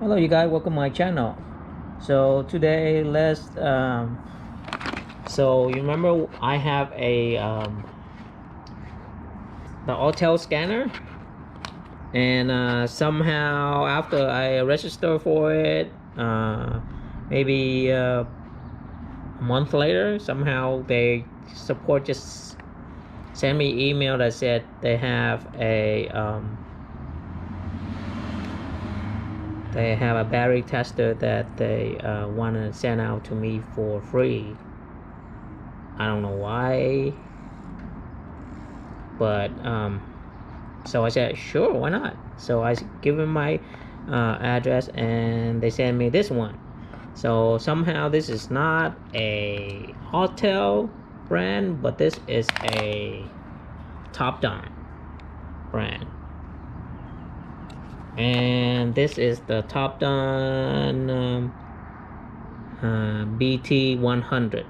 Hello you guys, welcome to my channel. So today so you remember I have a the Autel scanner, and somehow after I register for it, maybe a month later, somehow they support just send me email that said they have a battery tester that they want to send out to me for free. I don't know why, but so I said sure, why not. So I give them my address and they send me this one. So somehow this is not a Autel brand, but this is a Topdon brand, and this is the Topdon BT100.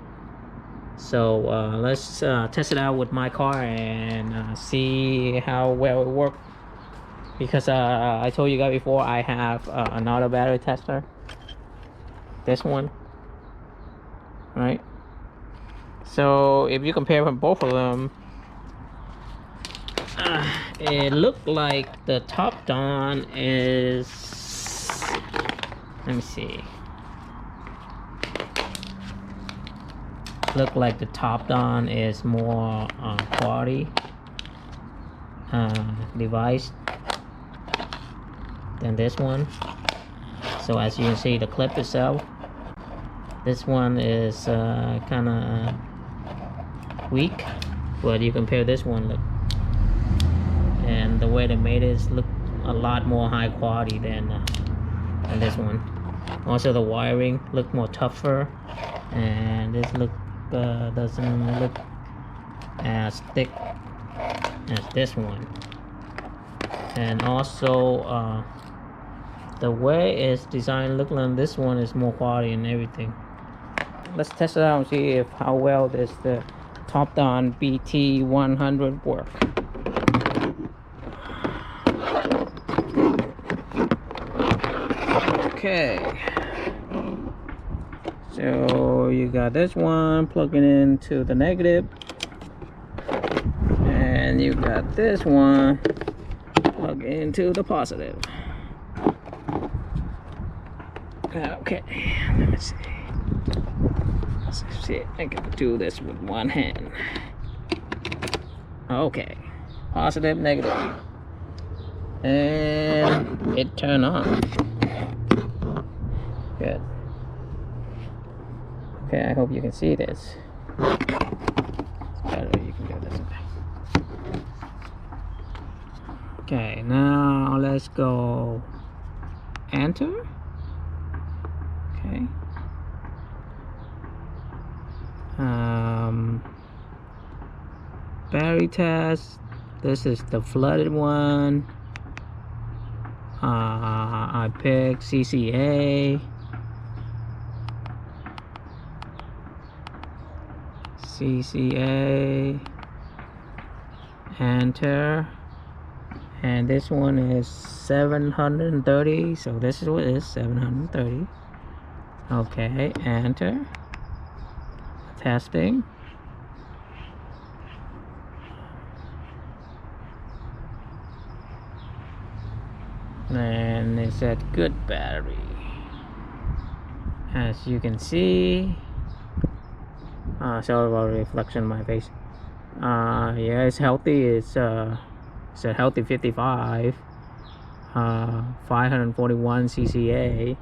So let's test it out with my car and see how well it works, because I told you guys before I have another battery tester, this one, right? So if you compare from both of them, it looked like the Topdon is, let me see, look like the Topdon is more quality device than this one. So as you can see, the clip itself, this one is kind of weak, but you compare this one, look, and the way they made it look a lot more high quality than this one. Also the wiring look more tougher, and this look doesn't look as thick as this one. And also the way it's designed, look like this one is more quality and everything. Let's test it out and see if how well the Topdon BT100 work. Okay, so you got this one plugging into the negative, and you got this one plug into the positive. Okay, let's see. I can do this with one hand. Okay, positive, negative, and it turned on. Good. Okay, I hope you can see this. It's better you can do this. Okay, now let's go enter. Okay. Battery test. This is the flooded one. I picked CCA. Enter, and this one is 730, so this is what it is, 730. Okay, enter, testing, and it said good battery. As you can see, sorry about the reflection on my face. Yeah, it's healthy. It's a healthy 55, 541 CCA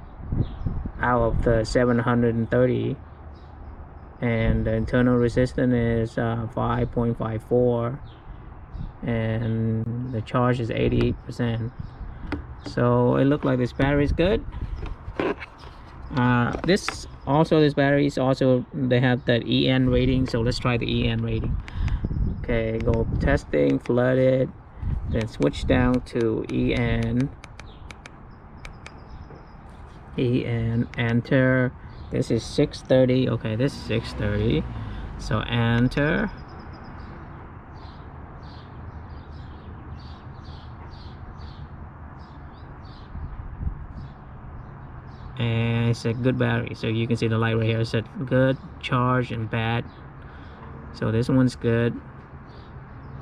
out of the 730, and the internal resistance is 5.54, and the charge is 88%. So it looked like this battery is good. This battery is also, they have that EN rating, so let's try the EN rating. Okay, go testing, flooded, then switch down to EN, enter. This is 630. Okay, this is 630, so enter. and it's a good battery. So you can see the light right here. It said good, charge, and bad. So this one's good.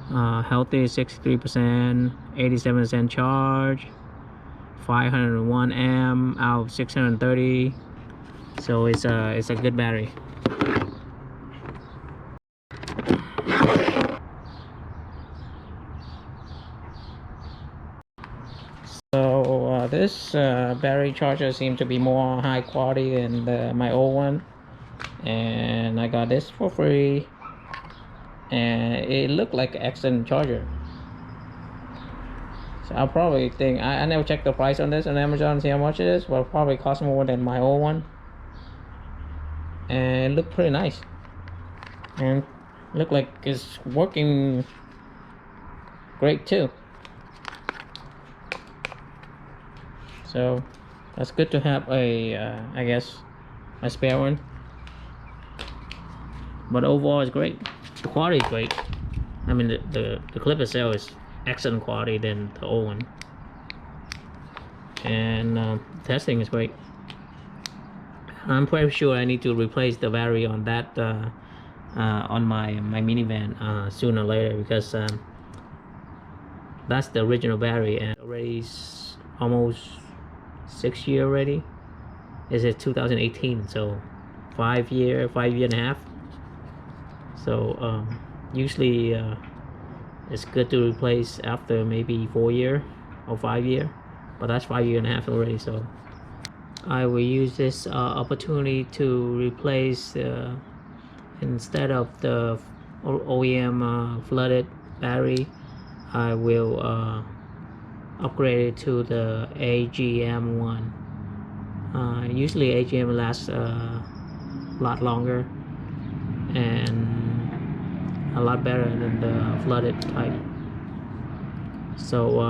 Healthy 63%, 87% charge, 501 amp out of 630. So it's a good battery. So this battery charger seems to be more high quality than my old one, and I got this for free, and it looked like an excellent charger. So I'll probably think I never checked the price on this on Amazon, see how much it is, but it'll probably cost more than my old one, and it looked pretty nice, and look like it's working great too. So that's good to have a I guess a spare one, but overall it's great. The quality is great. I mean the clip itself is excellent quality than the old one, and testing is great. I'm pretty sure I need to replace the battery on that on my minivan sooner or later, because that's the original battery, and already almost 6 years already. This is 2018, so 5 year and a half. So usually it's good to replace after maybe 4 year or 5 year, but that's 5 year and a half already. So I will use this opportunity to replace instead of the OEM flooded battery, I will upgrade it to the AGM one. Usually AGM lasts a lot longer and a lot better than the flooded type. So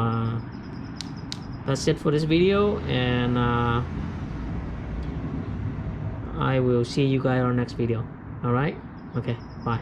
that's it for this video, and I will see you guys on our next video. Alright? Okay, bye.